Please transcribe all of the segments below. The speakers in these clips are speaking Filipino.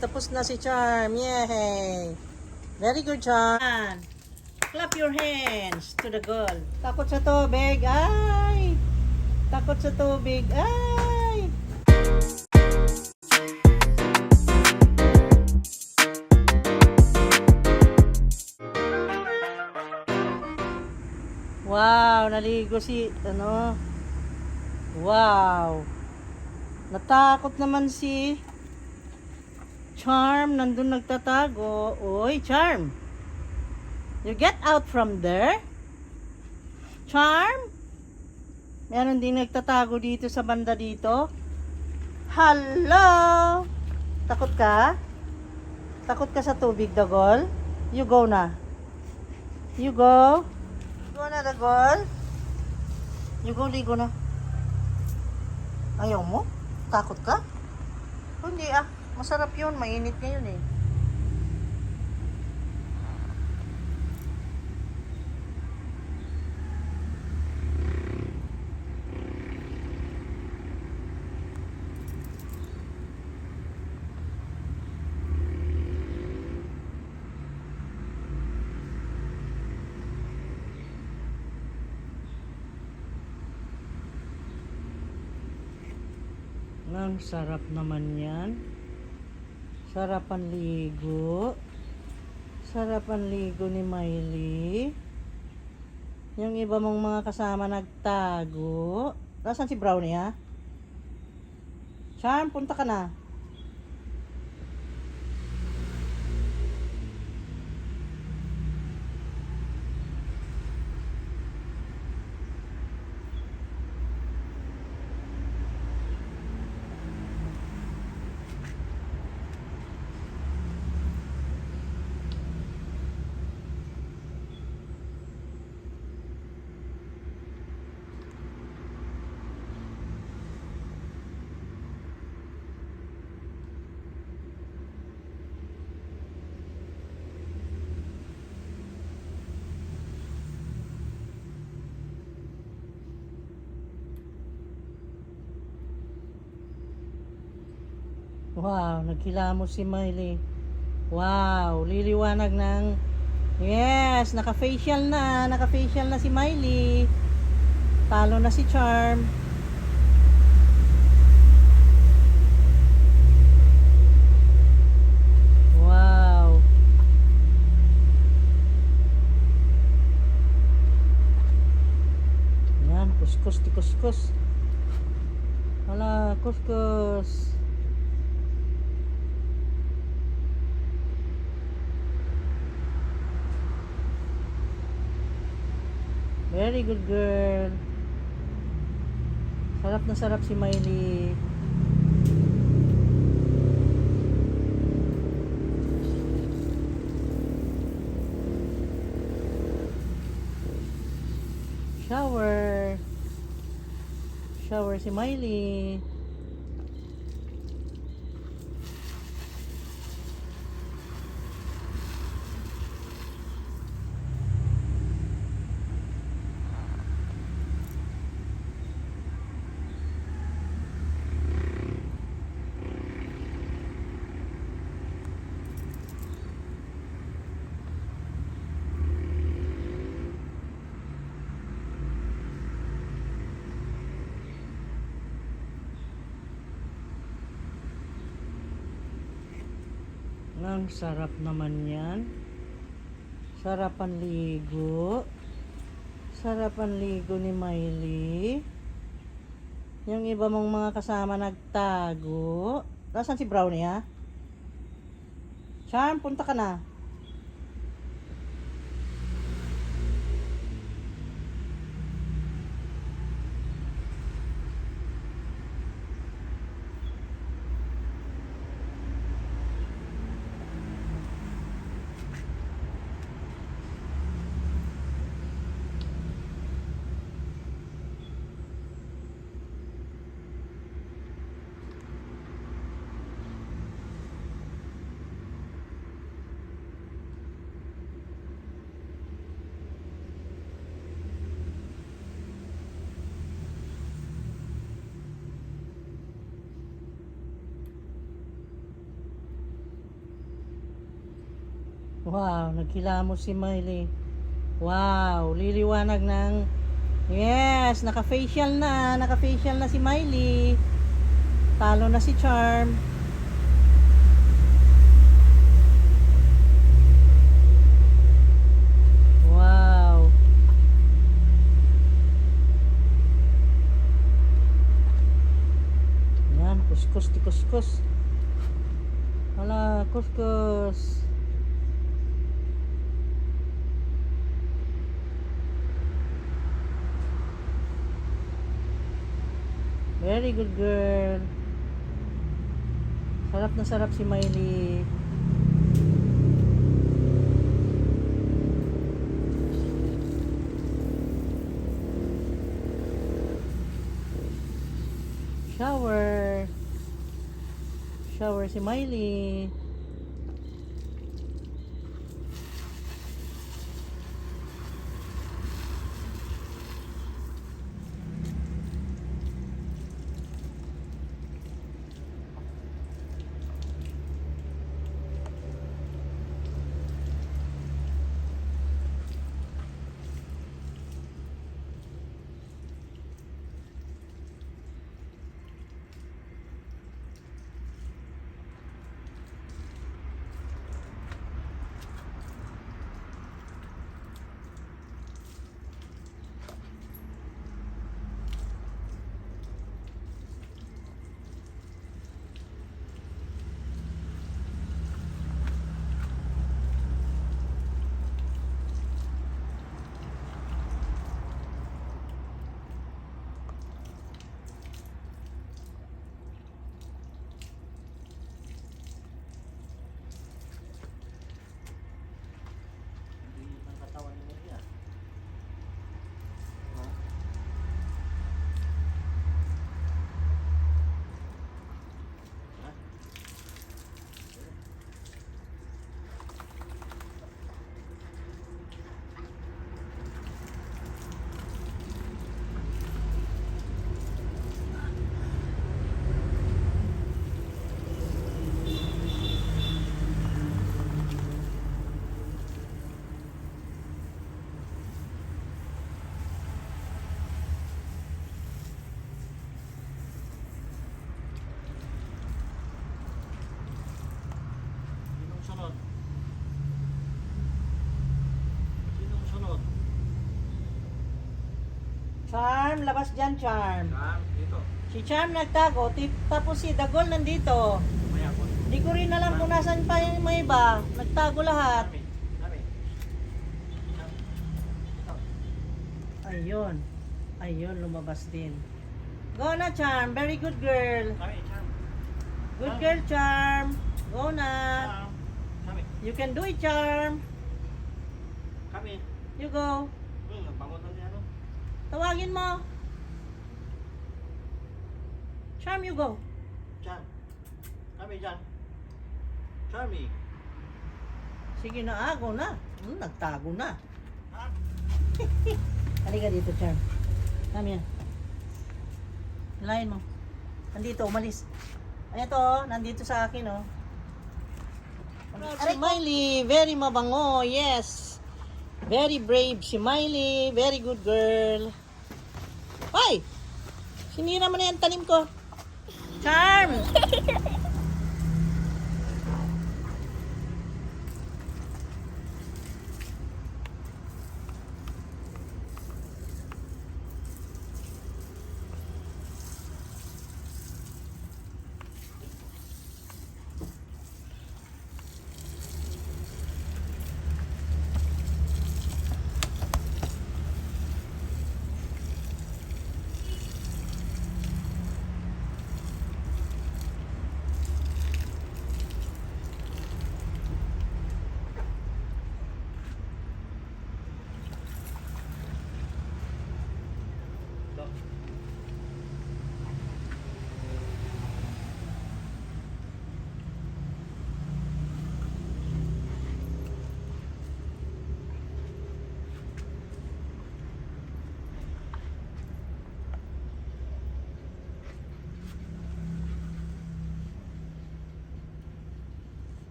Tapos na si Charm. Yay! Very good, Charm. Clap your hands to the goal. Takot sa tubig. Ay! Takot sa tubig. Ay! Wow! Naligo si, wow! Natakot naman si Charm. Nandun nagtatago. Oy, Charm! You get out from there? Charm? Meron din nagtatago dito sa banda dito. Hello! Takot ka? Takot ka sa tubig, Dagol? You go na. You go. Go na, Dagol. You go, ligo na. Ayaw mo? Takot ka? Hindi ah. Masarap yun. Mainit ngayon eh. Ang sarap naman yan. Sarapan ligo. Sarapan ligo ni Miley. Yung iba mong mga kasama nagtago. Nasaan si Brownie ha? Charm, punta ka na. Wow, naghilamos si Miley. Wow, liliwanag ng... Yes, naka-facial na. Naka-facial na si Miley. Talo na si Charm. Wow. Yan, kuskus di kuskus. Wala, kuskus. Very good girl. Sarap na sarap si Miley. Shower. Shower si Miley. Ang sarap naman yan. Sarapan ligo. Sarapan ligo ni Miley. Yung iba mong mga kasama nagtago. Nasaan si Brownie ha? Charm, punta ka na. Wow, nagkilamos si Miley. Wow, liliwanag ng... Yes, naka-facial na si Miley. Talo na si Charm. Wow. Yan, kuskus di kuskus. Hala, kuskus. Very good girl. Sarap na sarap si Miley. Shower. Shower si Miley. Charm, labas dyan, Charm. Dito. Si Charm nagtago, tapos si Dagol nandito. Maya po. Di ko rin alam kung nasan pa yung mga iba. Nagtago lahat. Dami. Dami. Ito. Ayun. Ayun, lumabas din. Go na, Charm. Very good girl. Dami, Charm. Good girl, Charm. Go na. Charm. Dami. You can do it, Charm. Kami. You go. Nagbangon na si ano. Tawagin mo. Charm, you go. Charm. Kami dyan. Charmy. Sige na, go na. Nagtago na. Charm. Halika dito, Charm. Kami yan. Hilahin mo. Nandito, umalis. Ayan to, nandito sa akin, oh. Si Miley, very mabango, yes. Very brave si Miley, very good girl. Hoy! Sinira mo na yung tanim ko. Charm!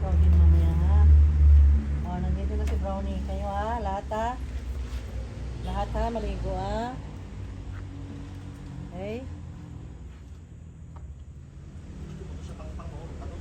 Ikaw din mamaya ha. O, nandito na si Brownie. Kayo ha, lahat ha. Lahat ha, maligo ha. Okay? Sa pang-pang-o. Ano?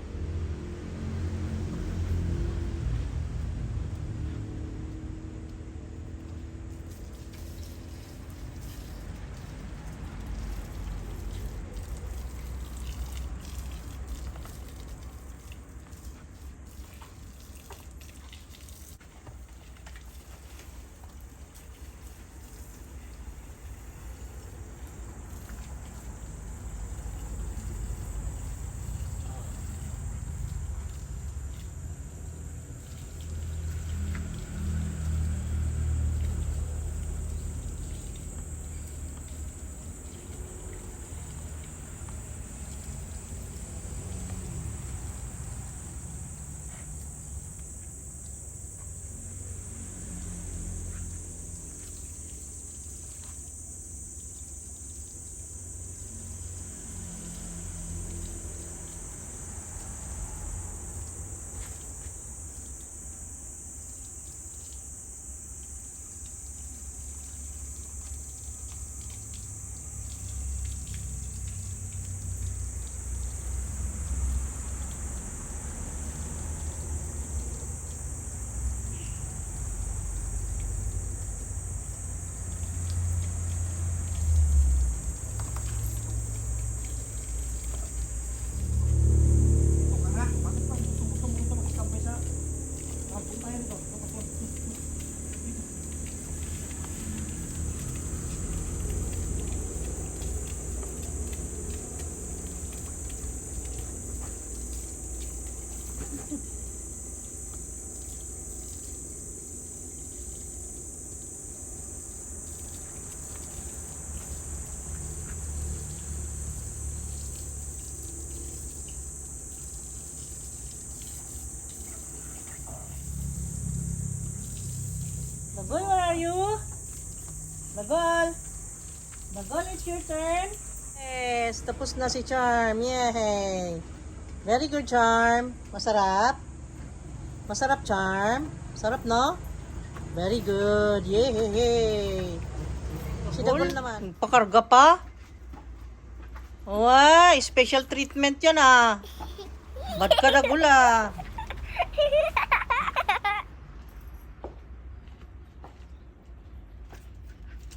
Dagol, where are you? Dagol. Dagol, it's your turn. Yes, tapos na si Charm. Yay! Very good, Charm. Masarap? Masarap, Charm? Sarap, no? Very good. Yay! Si Dagol naman. Pakarga pa? Wow, special treatment yan ah. Bad ka, Dagol ah.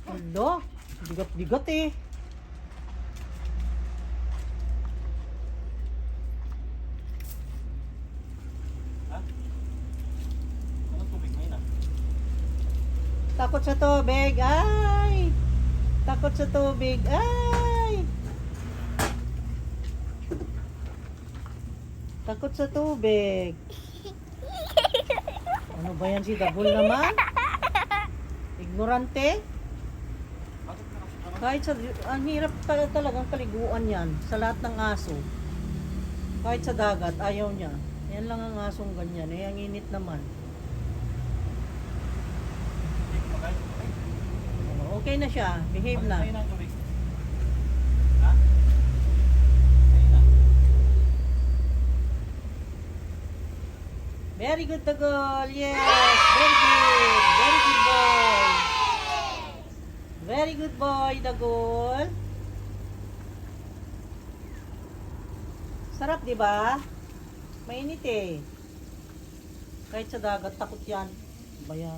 Alo, bigat-bigat eh. Ha? Anong tubig? May na. Takot sa tubig, ay! Takot sa tubig, ay! Takot sa tubig. Ano ba yan si Dagol naman? Ignorante? Bakit na kasi ano? Kahit sa, ang hirap talagang kaliguan yan sa lahat ng aso. Kahit sa dagat, ayaw niya. Yan lang ang asong ganyan. Eh, ang init naman. Hindi ko makain. Ay, Okay na siya. Behave bakit na. may na ang tubig? Ha? May na. Very good, Dagol. Yes. Very good. Very good boy. Very good boy, Dagol. Sarap, di ba? Mainit eh. Kahit sa dagat, takot yan. Ba yan?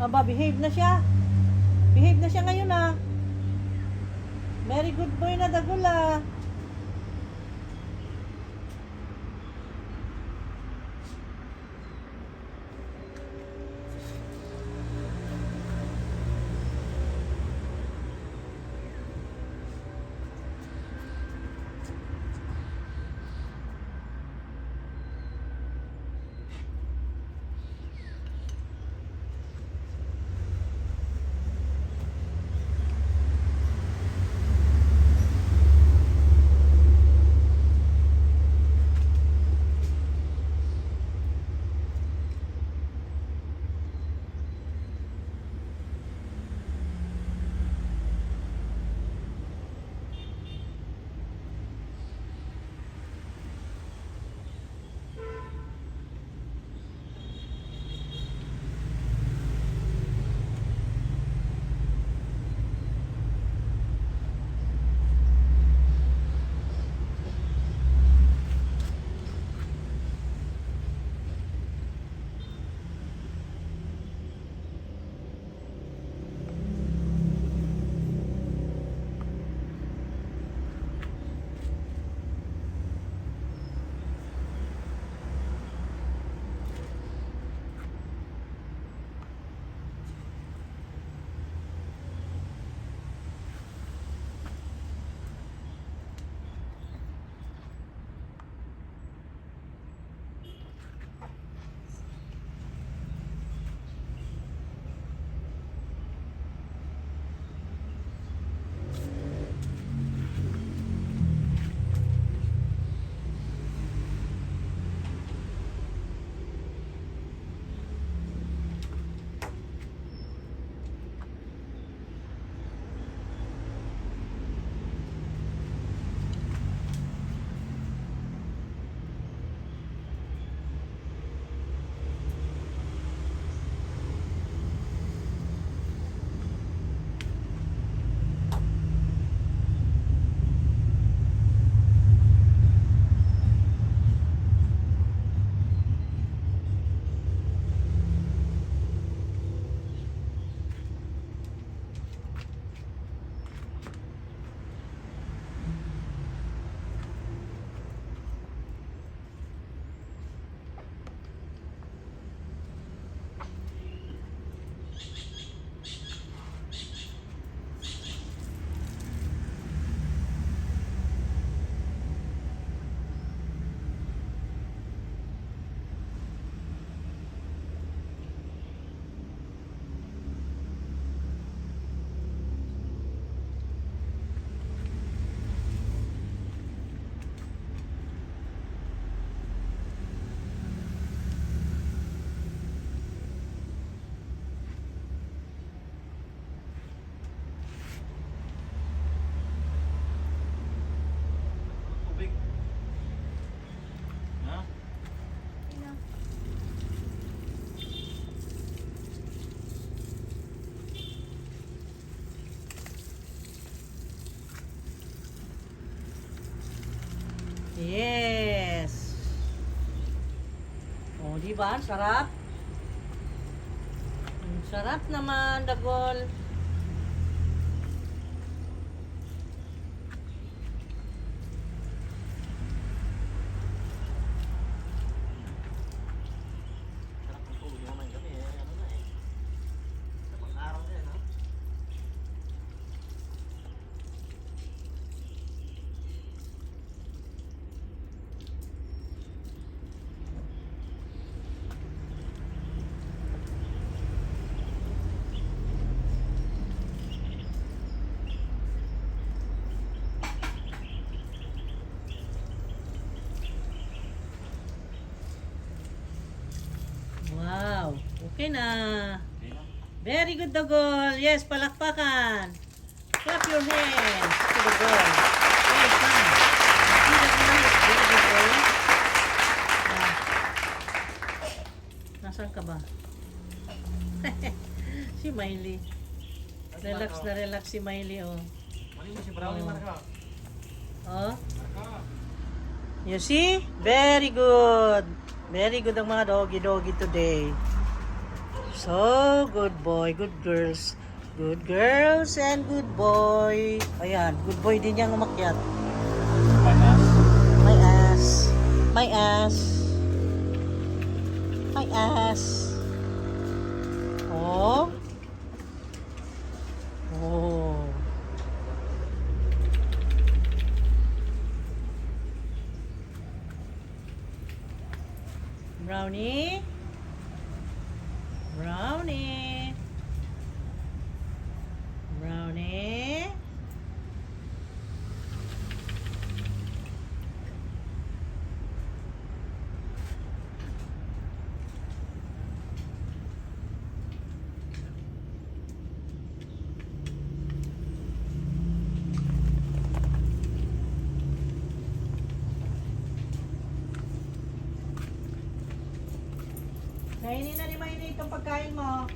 Aba, behave na siya. Behave na siya ngayon ah. Very good boy na Dagol ah. Oh, di ba? Sarap. Sarap naman, Dagol. Sarap ng tulog naman kami eh. Ano na eh. Sabang araw na yan, ha? Wow. Okay na. Okay na. Very good, Dagol. Yes, palakpakan. Clap your hands to the goal. Well done. See that nice, very good goal. Ah. Nasaan ka ba? Si Miley. Relax na relax si Miley, oh. Mali mo si Brownie, Oh. Marco. Oh, Marco. you see? Very good. Very good ang mga doggy today. So, good boy, good girls. Good girls and good boy. Ayan, good boy din niyang umakyat. Panas. My ass. My ass. My ass. Oh. Oh. Brownie. Brownie. Brownie. Kainin na ni Maynay itong pagkain mo.